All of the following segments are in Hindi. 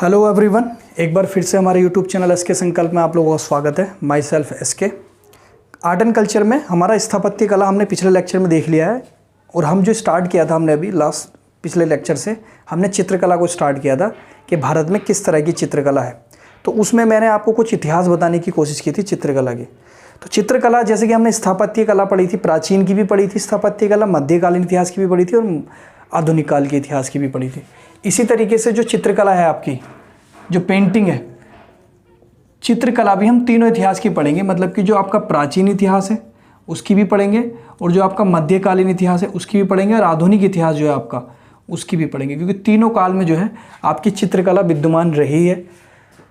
हेलो एवरीवन, एक बार फिर से हमारे यूट्यूब चैनल एसके संकल्प में आप लोगों का स्वागत है। Myself S K. Art and culture में हमारा स्थापत्य कला हमने पिछले लेक्चर में देख लिया है और हम जो स्टार्ट किया था हमने अभी लास्ट पिछले लेक्चर से हमने चित्रकला को स्टार्ट किया था कि भारत में किस तरह की चित्रकला है। तो उसमें मैंने आपको कुछ इतिहास बताने की कोशिश की थी चित्रकला की। तो चित्रकला जैसे कि हमने स्थापत्य कला पढ़ी थी, प्राचीन की भी पढ़ी थी स्थापत्य कला, मध्यकालीन इतिहास की भी पढ़ी थी और आधुनिक काल के इतिहास की भी पढ़ी थी। इसी तरीके से जो चित्रकला है आपकी, जो पेंटिंग है, चित्रकला भी हम तीनों इतिहास की पढ़ेंगे। मतलब कि जो आपका प्राचीन इतिहास है उसकी भी पढ़ेंगे और जो आपका मध्यकालीन इतिहास है उसकी भी पढ़ेंगे और आधुनिक इतिहास जो है आपका उसकी भी पढ़ेंगे, क्योंकि तीनों काल में जो है आपकी चित्रकला विद्यमान रही है,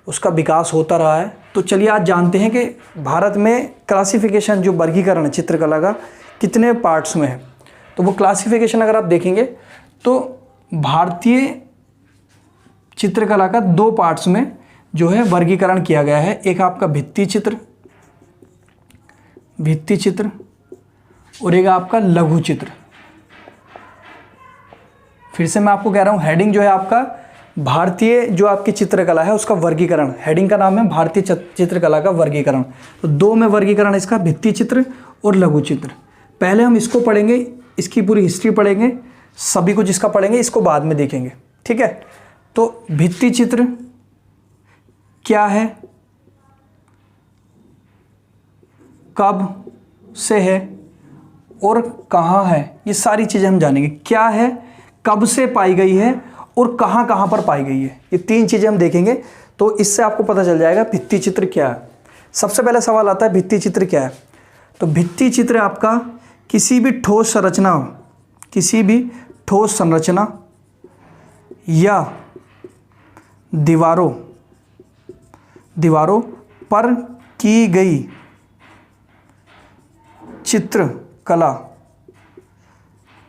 उसका विकास होता रहा है। तो चलिए आज जानते हैं कि भारत में क्लासिफिकेशन जो वर्गीकरण है चित्रकला का कितने पार्ट्स में है। तो वो क्लासिफिकेशन अगर आप देखेंगे तो भारतीय चित्रकला का दो पार्ट्स में जो है वर्गीकरण किया गया है। एक आपका भित्ति चित्र और एक आपका लघु चित्र। फिर से मैं आपको कह रहा हूं, हेडिंग जो है आपका भारतीय जो आपकी चित्रकला है उसका वर्गीकरण, हेडिंग का नाम है भारतीय चित्रकला का वर्गीकरण। तो दो में वर्गीकरण इसका, भित्ति चित्र और लघु चित्र। पहले हम इसको पढ़ेंगे, इसकी पूरी हिस्ट्री पढ़ेंगे, सभी कुछ इसका पढ़ेंगे, इसको बाद में देखेंगे, ठीक है। तो भित्ति चित्र क्या है, कब से है और कहाँ है, ये सारी चीज़ें हम जानेंगे। क्या है, कब से पाई गई है और कहाँ कहाँ पर पाई गई है, ये तीन चीज़ें हम देखेंगे। तो इससे आपको पता चल जाएगा भित्ति चित्र क्या है। सबसे पहले सवाल आता है भित्ति चित्र क्या है। तो भित्ति चित्र आपका किसी भी ठोस संरचना या दीवारों पर की गई चित्रकला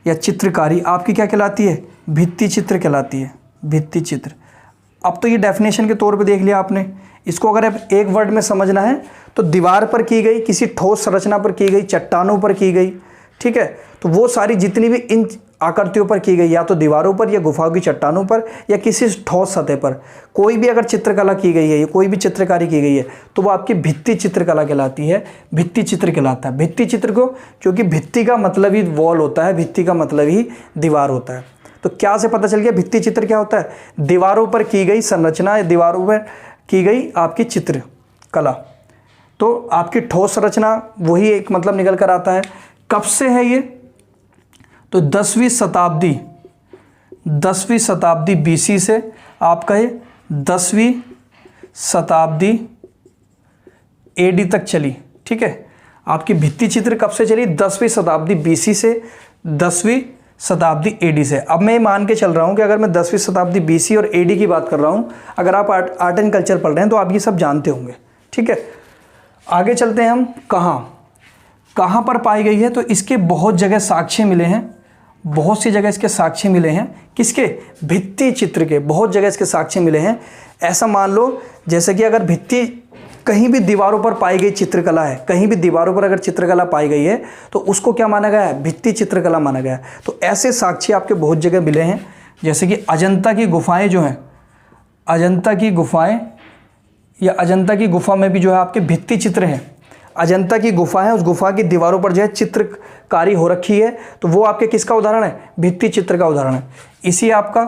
या चित्रकारी आपकी क्या कहलाती है, भित्ति चित्र कहलाती है, भित्ति चित्र। अब तो ये डेफिनेशन के तौर पे देख लिया आपने। इसको अगर आप एक वर्ड में समझना है तो दीवार पर की गई, किसी ठोस संरचना पर की गई, चट्टानों पर की गई, ठीक है। तो वो सारी जितनी भी इन आकृतियों पर की गई, या तो दीवारों पर या गुफाओं की चट्टानों पर या किसी ठोस सतह पर कोई भी अगर चित्रकला की गई है या कोई भी चित्रकारी की गई है तो वो आपकी भित्ति चित्रकला कहलाती है, भित्ति चित्र कहलाता है। भित्ति चित्र को, क्योंकि भित्ति का मतलब ही वॉल होता है, भित्ति का मतलब ही दीवार होता है। तो क्या से पता चल गया भित्ति चित्र क्या होता है, दीवारों पर की गई संरचना या दीवारों पर की गई आपकी चित्रकला। तो आपकी ठोस संरचना वही एक मतलब निकल कर आता है। कब से है ये, तो 10वीं शताब्दी BC से आपका ये 10वीं शताब्दी AD तक चली, ठीक है। आपकी भित्ति चित्र कब से चली, 10वीं शताब्दी BC से 10वीं शताब्दी AD से। अब मैं मान के चल रहा हूँ कि अगर मैं 10वीं शताब्दी BC और AD की बात कर रहा हूँ, अगर आप आर्ट एंड कल्चर पढ़ रहे हैं तो आप ये सब जानते होंगे, ठीक है। आगे चलते हैं हम, कहाँ पर पाई गई है। तो इसके बहुत जगह साक्ष्य मिले हैं, बहुत सी जगह इसके साक्ष्य मिले हैं। किसके, भित्ति चित्र के बहुत जगह इसके साक्ष्य मिले हैं। ऐसा मान लो जैसे कि अगर भित्ति कहीं भी दीवारों पर पाई गई चित्रकला है, कहीं भी दीवारों पर अगर चित्रकला पाई गई है तो उसको क्या माना गया है, भित्ति चित्रकला माना गया है। तो ऐसे साक्ष्य आपके बहुत जगह मिले हैं। जैसे कि अजंता की गुफाएं जो हैं, अजंता की गुफाएं या अजंता की गुफा में भी जो है आपके भित्ति चित्र हैं। अजंता की गुफा है, उस गुफा की दीवारों पर जो है चित्रकारी हो रखी है, तो वो आपके किसका उदाहरण है, भित्ति चित्र का उदाहरण है। इसी आपका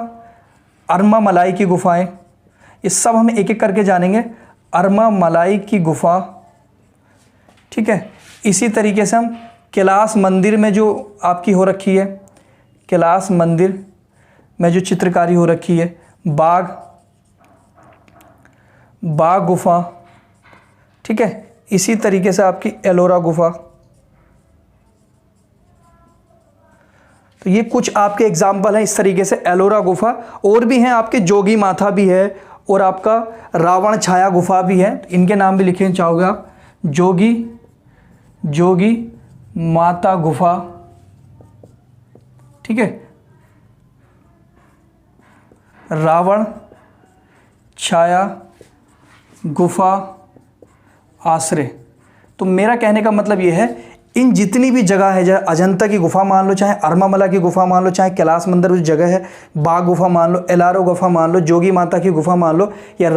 अरमा मलाई की गुफाएं, ये सब हम एक एक करके जानेंगे। अरमा मलाई की गुफा, ठीक है। इसी तरीके से हम कैलाश मंदिर में जो आपकी हो रखी है, कैलाश मंदिर में जो चित्रकारी हो रखी है, बाग गुफा, ठीक है। इसी तरीके से आपकी एलोरा गुफा। तो ये कुछ आपके एग्जाम्पल हैं इस तरीके से, एलोरा गुफा। और भी हैं आपके, जोगी माथा भी है और आपका रावण छाया गुफा भी है। इनके नाम भी लिखना चाहोगे आप, जोगी माता गुफा, ठीक है, रावण छाया गुफा आश्रय। तो मेरा कहने का मतलब ये है इन जितनी भी जगह है, चाहे अजंता की गुफा मान लो, चाहे अरमामला की गुफा मान लो, चाहे कैलाश मंदिर जो जगह है, बाघ गुफा मान लो, एलारो गुफा मान लो, जोगी माता की गुफा मान लो, या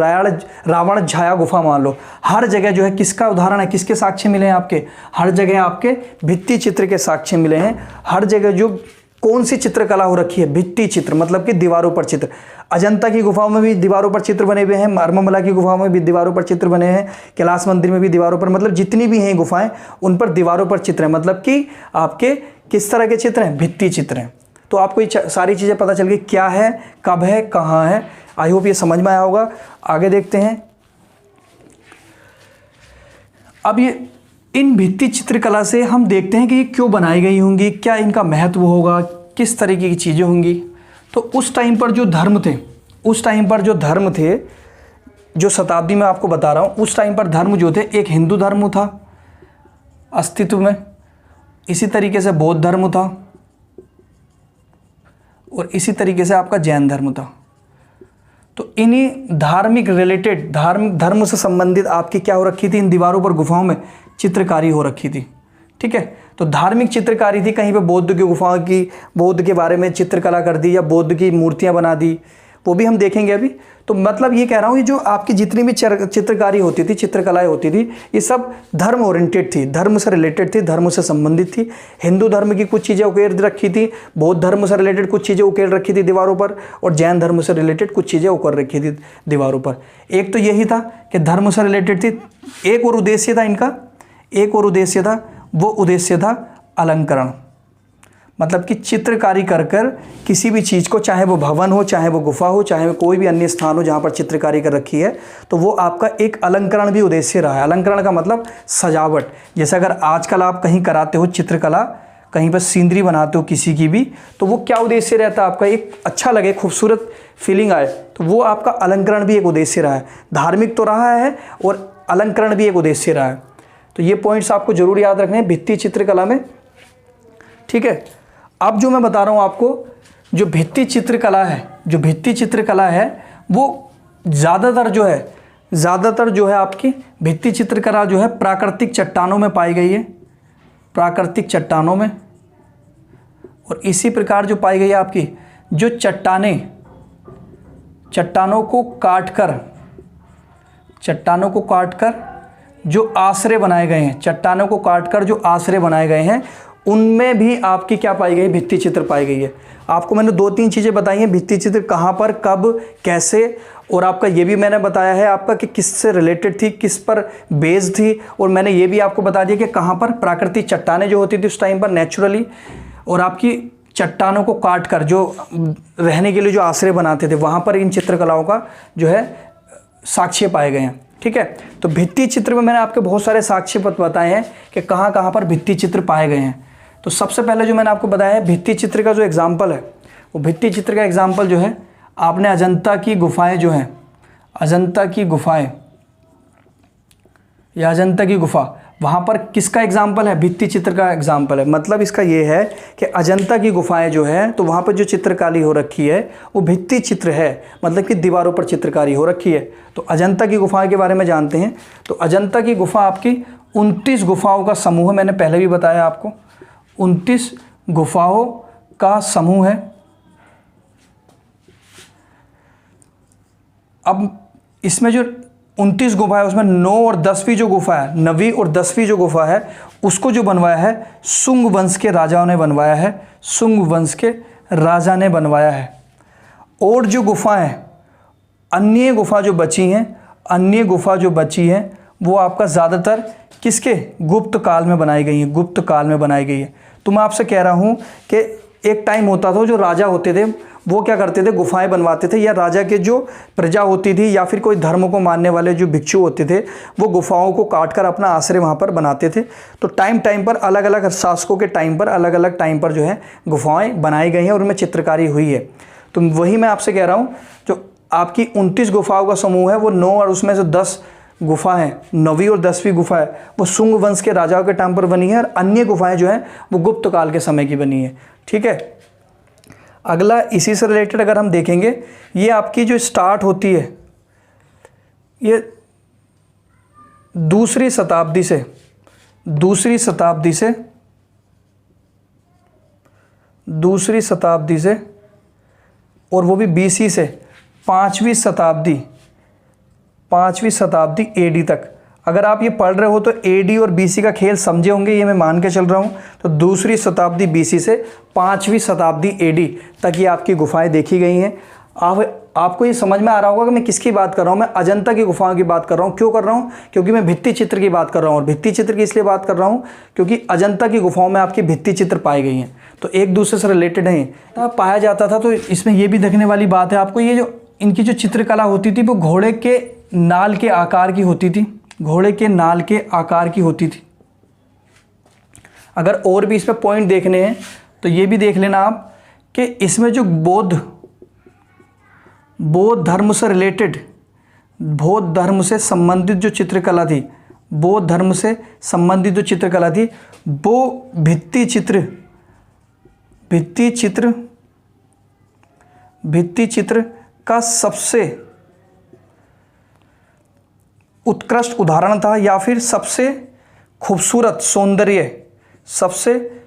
रावण झाया गुफा मान लो, हर जगह जो है किसका उदाहरण है, किसके साक्ष्य मिले हैं आपके, हर जगह आपके भित्ति चित्र के साक्ष्य मिले हैं। हर जगह जो कौन सी चित्रकला हो रखी है, भित्ति चित्र, मतलब कि दीवारों पर चित्र। अजंता की गुफाओं में भी दीवारों पर चित्र बने हुए हैं, अरमामला की गुफाओं में भी दीवारों पर चित्र बने हैं, कैलाश मंदिर में भी दीवारों पर, मतलब जितनी भी हैं गुफाएं उन पर दीवारों पर चित्र हैं, मतलब कि आपके किस तरह के चित्र हैं, भित्ति चित्र हैं। तो आपको ये सारी चीज़ें पता चल गई, क्या है, कब है, कहाँ है। आई होप ये समझ में आया होगा। आगे देखते हैं। अब ये इन भित्ति चित्रकला से हम देखते हैं कि ये क्यों बनाई गई होंगी, क्या इनका महत्व होगा, किस तरीके की चीज़ें होंगी। तो उस टाइम पर जो धर्म थे, जो शताब्दी में आपको बता रहा हूँ, उस टाइम पर धर्म जो थे, एक हिंदू धर्म था अस्तित्व में, इसी तरीके से बौद्ध धर्म था, और इसी तरीके से आपका जैन धर्म था। तो इन्हीं धार्मिक रिलेटेड, धार्मिक धर्म से संबंधित आपकी क्या हो रखी थी, इन दीवारों पर गुफाओं में चित्रकारी हो रखी थी। ठीक है, तो धार्मिक चित्रकारी थी, कहीं पे बौद्ध की गुफाओं की, बौद्ध के बारे में चित्रकला कर दी, या बौद्ध की मूर्तियां बना दी, वो भी हम देखेंगे अभी। तो मतलब ये कह रहा हूँ, ये जो आपकी जितनी भी चित्रकारी होती थी, चित्रकलाएं होती थी, ये सब धर्म ओरिएंटेड थी, धर्म से रिलेटेड थी, धर्म से संबंधित थी। हिंदू धर्म की कुछ चीज़ें उकेर रखी थी, बौद्ध धर्म से रिलेटेड कुछ चीज़ें उकेर रखी थी दीवारों पर, और जैन धर्म से रिलेटेड कुछ चीज़ें उकेर रखी थी दीवारों पर। एक तो यही था कि धर्म से रिलेटेड थी। एक और उद्देश्य था इनका, एक और उद्देश्य था, वो उद्देश्य था अलंकरण, मतलब कि चित्रकारी कर कर किसी भी चीज़ को, चाहे वो भवन हो, चाहे वो गुफा हो, चाहे वो कोई भी अन्य स्थान हो जहाँ पर चित्रकारी कर रखी है, तो वो आपका एक अलंकरण भी उद्देश्य रहा है। अलंकरण का मतलब सजावट। जैसे अगर आजकल आप कहीं कराते हो चित्रकला, कहीं पर सीनरी बनाते हो किसी की भी, तो वो क्या उद्देश्य रहता है आपका, एक अच्छा लगे, खूबसूरत फीलिंग आए, तो वो आपका अलंकरण भी एक उद्देश्य रहा है। धार्मिक तो रहा है और अलंकरण भी एक उद्देश्य रहा है। तो ये पॉइंट्स आपको जरूर याद रखने हैं भित्ति चित्रकला में। ठीक है, अब जो मैं बता रहा हूँ आपको, जो भित्ति चित्रकला है, वो ज़्यादातर जो है आपकी भित्ति चित्रकला जो है प्राकृतिक चट्टानों में पाई गई है, प्राकृतिक चट्टानों में। और इसी प्रकार जो पाई गई है आपकी, जो चट्टानों को काटकर जो आश्रय बनाए गए हैं, चट्टानों को काटकर जो आश्रय बनाए गए हैं, उनमें भी आपकी क्या पाई गई, भित्ति चित्र पाई गई है। आपको मैंने 2-3 चीज़ें बताई हैं, भित्ति चित्र कहाँ पर, कब, कैसे, और आपका ये भी मैंने बताया है आपका कि किससे रिलेटेड थी, किस पर बेस्ड थी, और मैंने ये भी आपको बता दिया कि कहाँ पर प्राकृतिक चट्टानें जो होती थी उस टाइम पर नेचुरली, और आपकी चट्टानों को काट कर जो रहने के लिए जो आश्रय बनाते थे, वहाँ पर इन चित्रकलाओं का जो है साक्ष्य पाए गए हैं। ठीक है, तो भित्ति चित्र में मैंने आपके बहुत सारे साक्ष्य बताए हैं कि कहाँ कहाँ पर भित्ति चित्र पाए गए हैं। तो सबसे पहले जो मैंने आपको बताया है भित्ति चित्र का जो एग्जाम्पल है, वो भित्ति चित्र का एग्जाम्पल जो है, आपने अजंता की गुफाएं जो हैं, अजंता की गुफाएं या अजंता की गुफा, वहाँ पर किसका एग्जाम्पल है, भित्ति चित्र का एग्जाम्पल है। मतलब इसका ये है कि अजंता की गुफाएं जो है, तो वहाँ पर जो चित्रकारी हो रखी है वो भित्ति चित्र है, मतलब कि दीवारों पर चित्रकारी हो रखी है। तो अजंता की गुफाएं के बारे में जानते हैं। तो अजंता की गुफा आपकी 29 गुफाओं का समूह है, मैंने पहले भी बताया आपको, 29 गुफाओं का समूह है। अब इसमें जो 29 गुफा है, उसमें 9 और 10वीं जो गुफा है, 9वीं और 10वीं जो गुफा है, उसको जो बनवाया है शुंग वंश के राजाओं ने बनवाया है, शुंग वंश के राजा ने बनवाया है। और जो गुफाएं, अन्य गुफा जो बची हैं, वो आपका ज़्यादातर किसके, गुप्त काल में बनाई गई है, गुप्त काल में बनाई गई है। तो मैं आपसे कह रहा हूँ कि एक टाइम होता था, जो राजा होते थे वो क्या करते थे, गुफाएं बनवाते थे, या राजा के जो प्रजा होती थी या फिर कोई धर्म को मानने वाले जो भिक्षु होते थे, वो गुफाओं को काटकर अपना आश्रय वहाँ पर बनाते थे। तो टाइम पर अलग अलग शासकों के टाइम पर अलग अलग टाइम पर जो है गुफाएं बनाई गई हैं और उनमें चित्रकारी हुई है। तो वही मैं आपसे कह रहा हूँ, जो आपकी 29 गुफाओं का समूह है, वो 9 और उसमें से 10 गुफा है, 9वीं और 10वीं गुफा है, वो शुंग वंश के राजाओं के टाइम पर बनी है, और अन्य गुफाएं जो हैं वो गुप्त काल के समय की बनी है। ठीक है, अगला इसी से रिलेटेड अगर हम देखेंगे, ये आपकी जो स्टार्ट होती है, ये दूसरी शताब्दी से दूसरी शताब्दी से, और वो भी BC से 5वीं शताब्दी AD तक। अगर आप ये पढ़ रहे हो तो AD और BC का खेल समझे होंगे, ये मैं मान के चल रहा हूँ। तो दूसरी शताब्दी BC से 5वीं शताब्दी AD तक ये आपकी गुफाएं देखी गई हैं। आपको ये समझ में आ रहा होगा कि मैं किसकी बात कर रहा हूँ। मैं अजंता की गुफाओं की बात कर रहा हूँ। क्यों कर रहा हूँ? क्योंकि मैं भित्ति चित्र की बात कर रहा हूँ। और भित्ति चित्र की इसलिए बात कर रहा हूँ क्योंकि अजंता की गुफाओं में आपकी भित्ति चित्र पाई गई हैं, तो एक दूसरे से रिलेटेड हैं। पाया जाता था। तो इसमें यह भी देखने वाली बात है आपको, ये जो इनकी जो चित्रकला होती थी वो घोड़े के नाल के आकार की होती थी। घोड़े के नाल के आकार की होती थी। अगर और भी इसमें पॉइंट देखने हैं तो ये भी देख लेना आप कि इसमें जो बौद्ध धर्म से रिलेटेड, बौद्ध धर्म से संबंधित जो चित्रकला थी, बौद्ध धर्म से संबंधित जो चित्रकला थी, वो भित्ति चित्र का सबसे उत्कृष्ट उदाहरण था, या फिर सबसे खूबसूरत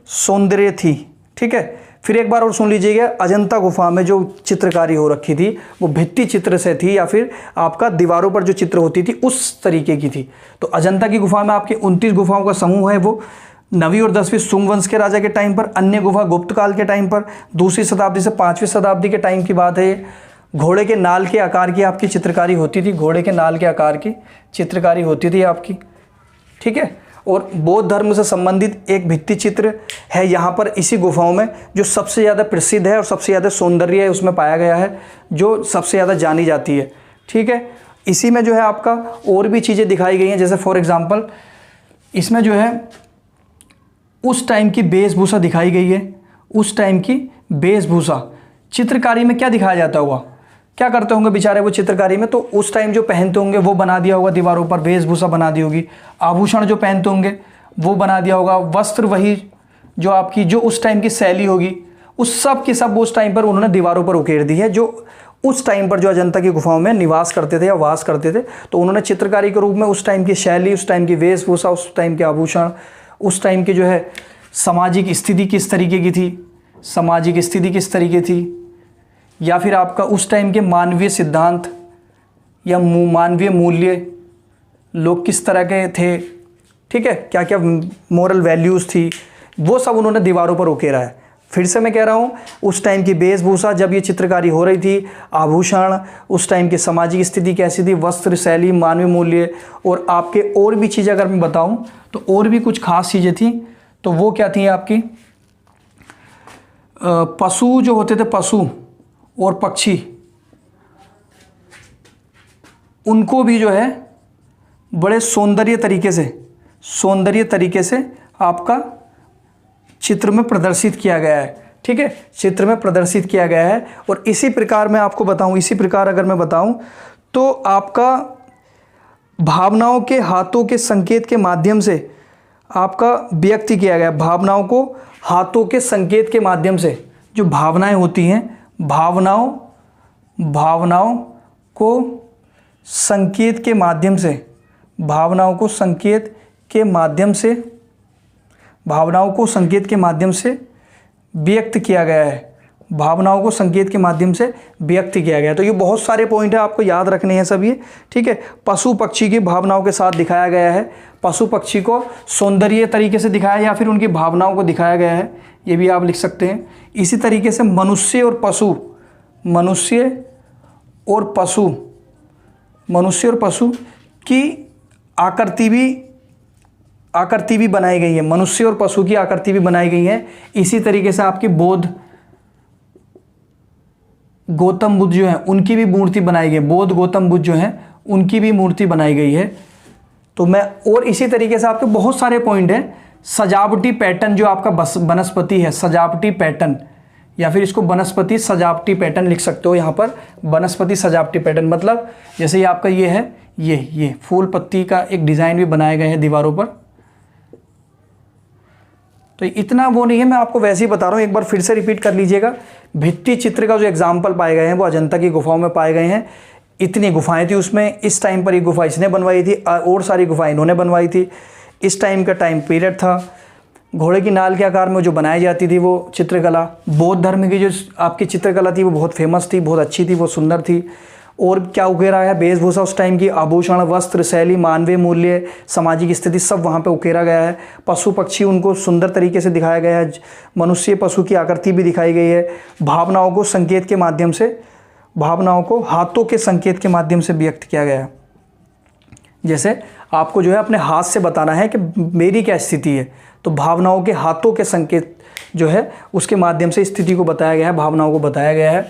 सौंदर्य थी। ठीक है, फिर एक बार और सुन लीजिएगा, अजंता गुफा में जो चित्रकारी हो रखी थी वो भित्ति चित्र से थी, या फिर आपका दीवारों पर जो चित्र होती थी उस तरीके की थी। तो अजंता की गुफा में आपकी 29 गुफाओं का समूह है। वो 9वीं और 10वीं सुंग वंश के राजा के टाइम पर, अन्य गुफा गुप्त काल के टाइम पर, दूसरी शताब्दी से 5वीं शताब्दी के टाइम की बात है। घोड़े के नाल के आकार की आपकी चित्रकारी होती थी, घोड़े के नाल के आकार की चित्रकारी होती थी आपकी। ठीक है, और बौद्ध धर्म से संबंधित एक भित्ति चित्र है यहाँ पर इसी गुफाओं में, जो सबसे ज़्यादा प्रसिद्ध है और सबसे ज़्यादा सौंदर्य है उसमें पाया गया है, जो सबसे ज़्यादा जानी जाती है। ठीक है, इसी में जो है आपका और भी चीज़ें दिखाई गई हैं, जैसे फॉर एग्जांपल इसमें जो है उस टाइम की वेशभूषा दिखाई गई है। उस टाइम की वेशभूषा चित्रकारी में क्या दिखाया जाता होगा, क्या करते होंगे बेचारे वो चित्रकारी में, तो उस टाइम जो पहनते होंगे वो बना दिया होगा दीवारों पर, वेशभूषा बना दी होगी। आभूषण जो पहनते होंगे वो बना दिया होगा। वस्त्र वही जो आपकी जो उस टाइम की शैली होगी, उस सब की सब उस टाइम पर उन्होंने दीवारों पर उकेर दी है। जो उस टाइम पर जो अजंता की गुफाओं में निवास करते थे या वास करते थे, तो उन्होंने चित्रकारी के रूप में उस टाइम की शैली, उस टाइम की वेशभूषा, उस टाइम के आभूषण, उस टाइम की जो है सामाजिक स्थिति किस तरीके की थी, सामाजिक स्थिति किस तरीके थी, या फिर आपका उस टाइम के मानवीय सिद्धांत या मानवीय मूल्य, लोग किस तरह के थे, ठीक है, क्या क्या मोरल वैल्यूज़ थी, वो सब उन्होंने दीवारों पर उकेरा है। फिर से मैं कह रहा हूँ, उस टाइम की वेशभूषा जब ये चित्रकारी हो रही थी, आभूषण, उस टाइम की सामाजिक स्थिति कैसी थी, वस्त्र शैली, मानवीय मूल्य, और आपके और भी चीज़ें अगर मैं बताऊँ तो और भी कुछ खास चीज़ें थी। तो वो क्या थी आपकी, पशु जो होते थे, पशु और पक्षी, उनको भी जो है बड़े सौंदर्य तरीके से आपका चित्र में प्रदर्शित किया गया है। ठीक है, चित्र में प्रदर्शित किया गया है। और इसी प्रकार मैं आपको बताऊं, इसी प्रकार अगर मैं बताऊं तो आपका भावनाओं के हाथों के संकेत के माध्यम से आपका व्यक्त किया गया। भावनाओं को हाथों के संकेत के माध्यम से, जो भावनाएं होती हैं, भावनाओं को संकेत के माध्यम से, भावनाओं को संकेत के माध्यम से व्यक्त किया गया है। भावनाओं को संकेत के माध्यम से व्यक्त किया गया है। तो ये बहुत सारे पॉइंट है, आपको याद रखने हैं सब ये। ठीक है, पशु पक्षी की भावनाओं के साथ दिखाया गया है। पशु पक्षी को सौंदर्य तरीके से दिखाया या फिर उनकी भावनाओं को दिखाया गया है, ये भी आप लिख सकते हैं। इसी तरीके से मनुष्य और पशु की आकृति भी बनाई गई है। मनुष्य और पशु की आकृति भी बनाई गई है। इसी तरीके से आपकी गौतम बुद्ध जो है उनकी भी मूर्ति बनाई गई है। बौद्ध गौतम बुद्ध जो है उनकी भी मूर्ति बनाई गई है। तो मैं, और इसी तरीके से आपके बहुत सारे पॉइंट हैं। सजावटी पैटर्न जो आपका वनस्पति है, सजावटी पैटर्न, या फिर इसको वनस्पति सजावटी पैटर्न लिख सकते हो। यहाँ पर वनस्पति सजावटी पैटर्न मतलब जैसे ये आपका ये है, ये फूल पत्ती का एक डिज़ाइन भी बनाए गए हैं दीवारों पर। तो इतना वो नहीं है, मैं आपको वैसे ही बता रहा हूँ। एक बार फिर से रिपीट कर लीजिएगा। भित्ति चित्र का जो एग्जाम्पल पाए गए हैं वो अजंता की गुफाओं में पाए गए हैं। इतनी गुफाएं थी उसमें, इस टाइम पर ये गुफा इसने बनवाई थी और सारी गुफाएं इन्होंने बनवाई थी। इस टाइम का टाइम पीरियड था, घोड़े की नाल के आकार में जो बनाई जाती थी वो चित्रकला। बौद्ध धर्म की जो आपकी चित्रकला थी वो बहुत फेमस थी, बहुत अच्छी थी, बहुत सुंदर थी। और क्या उकेरा है, वेशभूषा उस टाइम की, आभूषण, वस्त्र, शैली, मानवीय मूल्य, सामाजिक स्थिति सब वहाँ पे उकेरा गया है। पशु पक्षी उनको सुंदर तरीके से दिखाया गया है, मनुष्य पशु की आकृति भी दिखाई गई है। भावनाओं को संकेत के माध्यम से, भावनाओं को हाथों के संकेत के माध्यम से व्यक्त किया गया है। जैसे आपको जो है अपने हाथ से बताना है कि मेरी क्या स्थिति है, तो भावनाओं के हाथों के संकेत जो है उसके माध्यम से स्थिति को बताया गया है, भावनाओं को बताया गया है।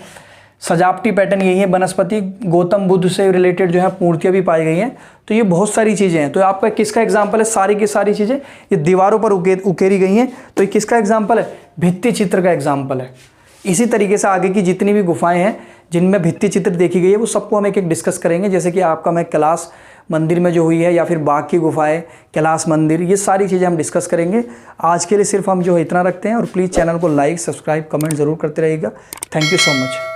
सजावटी पैटर्न यही है, वनस्पति, गौतम बुद्ध से रिलेटेड जो है मूर्तियाँ भी पाई गई हैं। तो ये बहुत सारी चीज़ें हैं। तो आपका किसका एग्जाम्पल है, सारी की सारी चीज़ें ये दीवारों पर उकेरी गई हैं। तो ये किसका एग्जाम्पल है, भित्ति चित्र का एग्जाम्पल है। इसी तरीके से आगे की जितनी भी गुफाएं हैं जिनमें भित्ति चित्र देखी गई है वो सबको हम एक एक डिस्कस करेंगे। जैसे कि आपका मैं कैलाश मंदिर में जो हुई है, या फिर बाघ की गुफाएं, कैलाश मंदिर, ये सारी चीज़ें हम डिस्कस करेंगे। आज के लिए सिर्फ हम जो है इतना रखते हैं। और प्लीज़ चैनल को लाइक, सब्सक्राइब, कमेंट ज़रूर करते रहिएगा। Thank you so much.